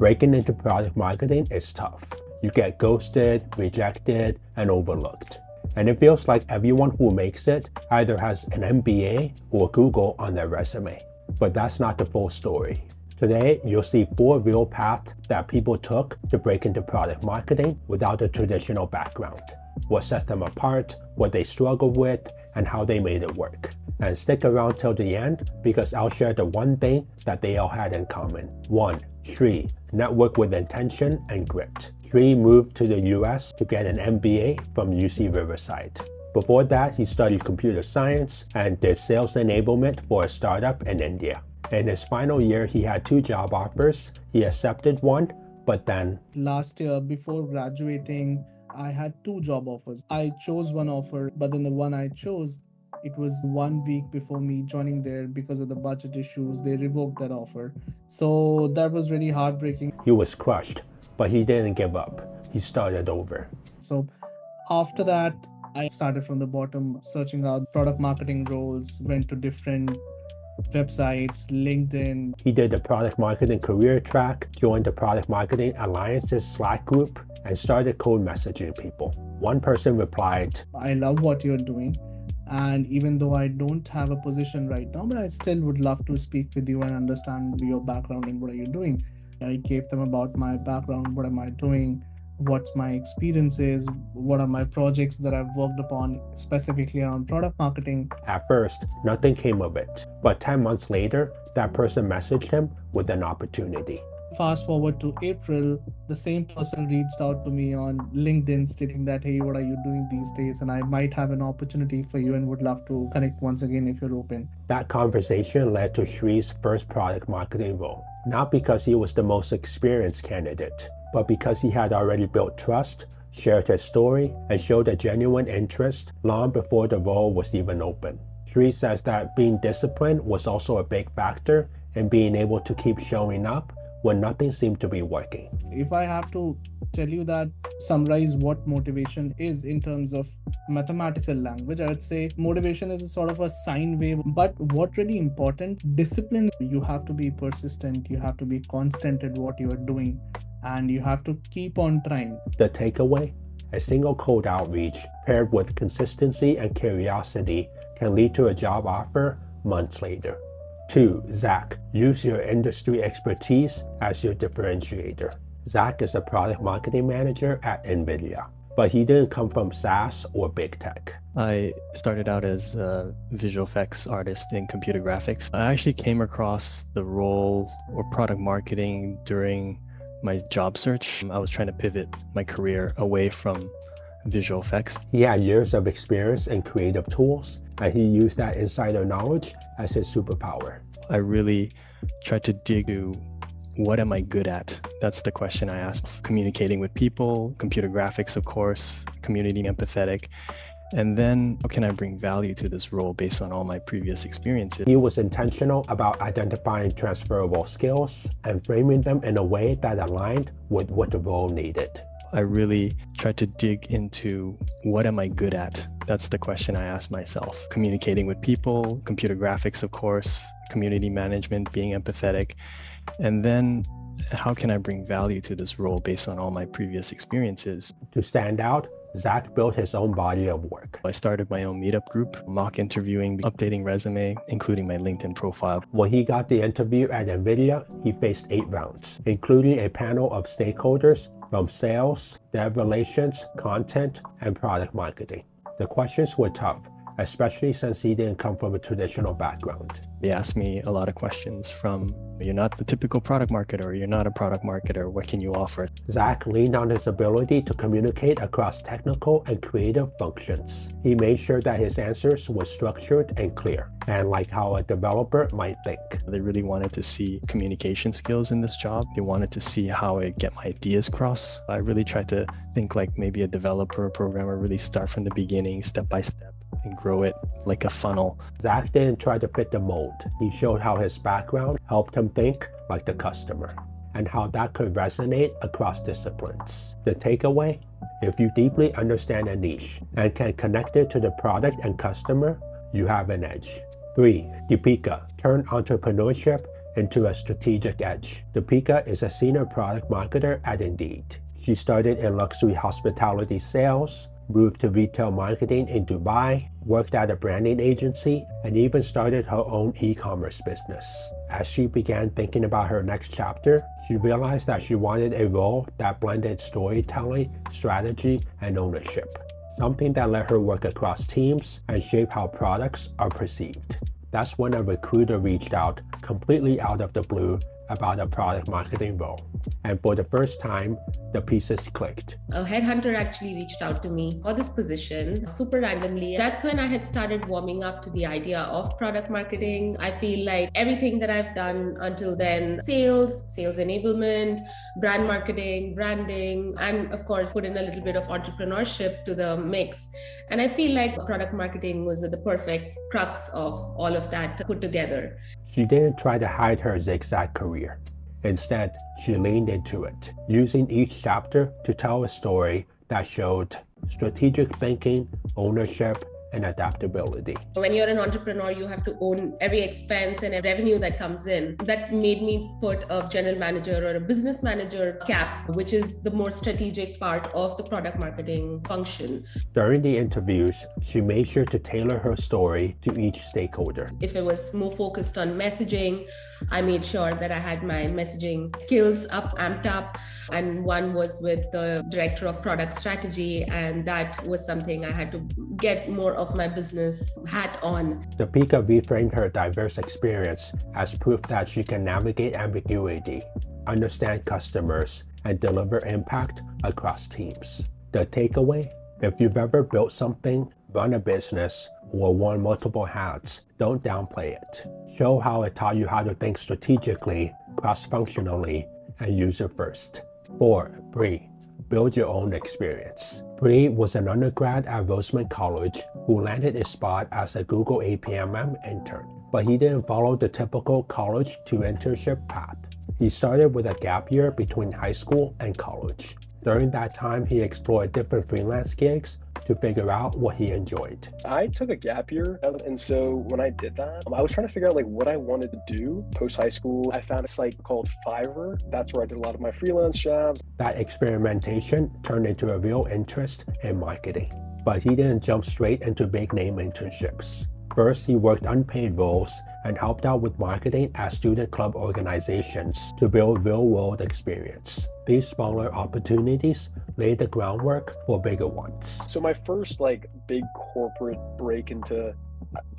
Breaking into product marketing is tough. You get ghosted, rejected, and overlooked. And it feels like everyone who makes it either has an MBA or Google on their resume. But that's not the full story. Today, you'll see 4 real paths that people took to break into product marketing without a traditional background. What sets them apart, what they struggled with, and how they made it work. And stick around till the end because I'll share the one thing that they all had in common. 1. Shri, network with intention and grit. Shri moved to the US to get an MBA from UC Riverside. Before that, he studied computer science and did sales enablement for a startup in India. In his final year, he had 2 job offers. He accepted one, but then Last year, before graduating, I had 2 job offers. I chose one offer, but then the one I chose, it was 1 week before me joining there because of the budget issues. They revoked that offer. So that was really heartbreaking. he was crushed, but he didn't give up. He started over. So after that, I started from the bottom, searching out product marketing roles, went to different websites, LinkedIn. He did the product marketing career track, joined the product marketing alliances Slack group, and started cold messaging people. One person replied, I love what you're doing. And even though I don't have a position right now, but I still would love to speak with you and understand your background and what are you doing. I gave them about my background, what am I doing, what's my experiences, what are my projects that I've worked upon specifically around product marketing. At first, nothing came of it, but 10 months later, that person messaged him with an opportunity. Fast forward to April, the same person reached out to me on LinkedIn stating that, hey, what are you doing these days? And I might have an opportunity for you and would love to connect once again if you're open. That conversation led to Shri's first product marketing role, not because he was the most experienced candidate, but because he had already built trust, shared his story, and showed a genuine interest long before the role was even open. Shri says that being disciplined was also a big factor in being able to keep showing up when nothing seemed to be working. If I have to tell you that, summarize what motivation is in terms of mathematical language, I would say motivation is a sort of a sine wave. But what really important, discipline, you have to be persistent, you have to be constant at what you are doing, and you have to keep on trying. The takeaway? A single cold outreach paired with consistency and curiosity can lead to a job offer months later. 2. Zach, use your industry expertise as your differentiator. Zach is a product marketing manager at NVIDIA, but he didn't come from SaaS or big tech. I started out as a visual effects artist in computer graphics. I actually came across the role or product marketing during my job search. I was trying to pivot my career away from visual effects. He had years of experience in creative tools, and he used that insider knowledge as his superpower. I really tried to dig to what am I good at? That's the question I asked. Communicating with people, computer graphics, of course, community empathetic. And then how can I bring value to this role based on all my previous experiences? He was intentional about identifying transferable skills and framing them in a way that aligned with what the role needed. I really tried to dig into what am I good at? That's the question I asked myself. Communicating with people, computer graphics, of course, community management, being empathetic. And then how can I bring value to this role based on all my previous experiences? To stand out, Zach built his own body of work. I started my own meetup group, mock interviewing, updating resume, including my LinkedIn profile. When he got the interview at NVIDIA, he faced 8 rounds, including a panel of stakeholders from sales, dev relations, content, and product marketing. The questions were tough, especially since he didn't come from a traditional background. They asked me a lot of questions from, you're not the typical product marketer, you're not a product marketer, what can you offer? Zach leaned on his ability to communicate across technical and creative functions. He made sure that his answers were structured and clear, and like how a developer might think. They really wanted to see communication skills in this job. They wanted to see how I get my ideas across. I really tried to think like maybe a developer or programmer, really start from the beginning, step by step, and grow it like a funnel. Zach didn't try to fit the mold. He showed how his background helped him think like the customer, and how that could resonate across disciplines. The takeaway? If you deeply understand a niche and can connect it to the product and customer, you have an edge. 3. Deepika turned entrepreneurship into a strategic edge. Deepika is a senior product marketer at Indeed. She started in luxury hospitality sales, moved to retail marketing in Dubai, worked at a branding agency, and even started her own e-commerce business. As she began thinking about her next chapter, she realized that she wanted a role that blended storytelling, strategy, and ownership, something that let her work across teams and shape how products are perceived. That's when a recruiter reached out, completely out of the blue, about a product marketing role. And for the first time, the pieces clicked. A headhunter actually reached out to me for this position super randomly. That's when I had started warming up to the idea of product marketing. I feel like everything that I've done until then, sales enablement, brand marketing, branding, and of course, put in a little bit of entrepreneurship to the mix. And I feel like product marketing was the perfect crux of all of that put together. She didn't try to hide her zigzag career. Instead, she leaned into it, using each chapter to tell a story that showed strategic thinking, ownership, and adaptability. When you're an entrepreneur, you have to own every expense and every revenue that comes in. That made me put a general manager or a business manager cap, which is the more strategic part of the product marketing function. During the interviews, she made sure to tailor her story to each stakeholder. If it was more focused on messaging, I made sure that I had my messaging skills amped up. And one was with the director of product strategy. And that was something I had to get more of my business hat on. Deepika reframed her diverse experience as proof that she can navigate ambiguity, understand customers, and deliver impact across teams. The takeaway? If you've ever built something, run a business, or worn multiple hats, don't downplay it. Show how it taught you how to think strategically, cross-functionally, and user-first. 4. Bree. Build your own experience. Bree was an undergrad at Roseman College who landed a spot as a Google APMM intern, but he didn't follow the typical college to internship path. He started with a gap year between high school and college. During that time, he explored different freelance gigs to figure out what he enjoyed. I took a gap year, and so when I did that, I was trying to figure out what I wanted to do post high school. I found a site called Fiverr. That's where I did a lot of my freelance jobs. That experimentation turned into a real interest in marketing, but he didn't jump straight into big name internships. First, he worked unpaid roles and helped out with marketing at student club organizations to build real-world experience. These smaller opportunities laid the groundwork for bigger ones. So my first big corporate break into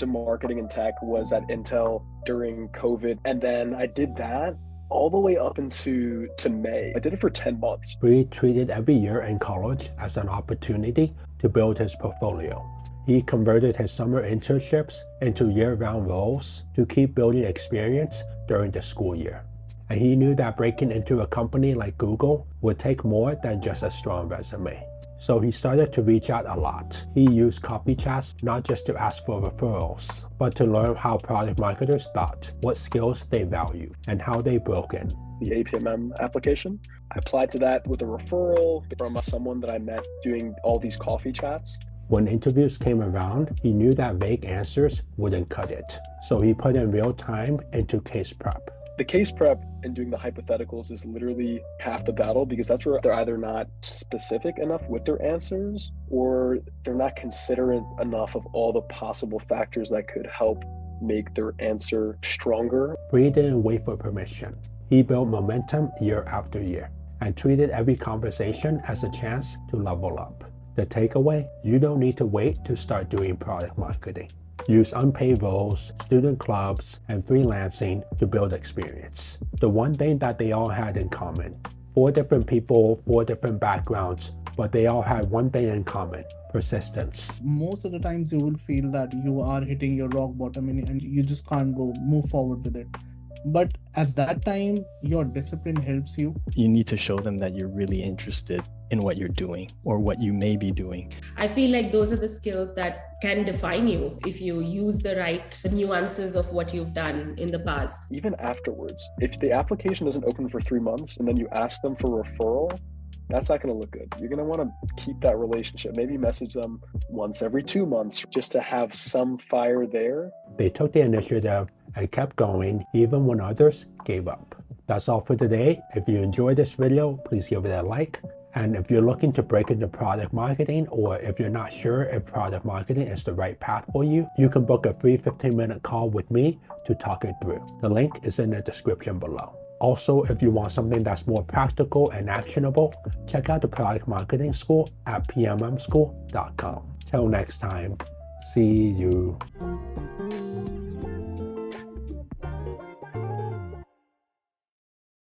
marketing and tech was at Intel during COVID, and then I did that all the way up into May. I did it for 10 months. Bree treated every year in college as an opportunity to build his portfolio. He converted his summer internships into year-round roles to keep building experience during the school year. And he knew that breaking into a company like Google would take more than just a strong resume. So he started to reach out a lot. He used coffee chats not just to ask for referrals, but to learn how product marketers thought, what skills they value, and how they broke in. The APMM application, I applied to that with a referral from someone that I met doing all these coffee chats. When interviews came around, he knew that vague answers wouldn't cut it. So he put in real time into case prep. The case prep and doing the hypotheticals is literally half the battle, because that's where they're either not specific enough with their answers or they're not considerate enough of all the possible factors that could help make their answer stronger. Bree didn't wait for permission. He built momentum year after year and treated every conversation as a chance to level up. The takeaway? You don't need to wait to start doing product marketing. Use unpaid roles, student clubs, and freelancing to build experience. The one thing that they all had in common: 4 different people, 4 different backgrounds, but they all had one thing in common: persistence. Most of the times you will feel that you are hitting your rock bottom and you just can't move forward with it. But at that time, your discipline helps you. You need to show them that you're really interested in what you're doing or what you may be doing. I feel like those are the skills that can define you if you use the right nuances of what you've done in the past. Even afterwards, if the application doesn't open for 3 months and then you ask them for referral, that's not going to look good. You're going to want to keep that relationship. Maybe message them once every 2 months just to have some fire there. They took the initiative and kept going even when others gave up. That's all for today. If you enjoyed this video, please give it a like. And if you're looking to break into product marketing, or if you're not sure if product marketing is the right path for you, you can book a free 15-minute call with me to talk it through. The link is in the description below. Also, if you want something that's more practical and actionable, check out the Product Marketing School at pmmschool.com. Till next time, see you.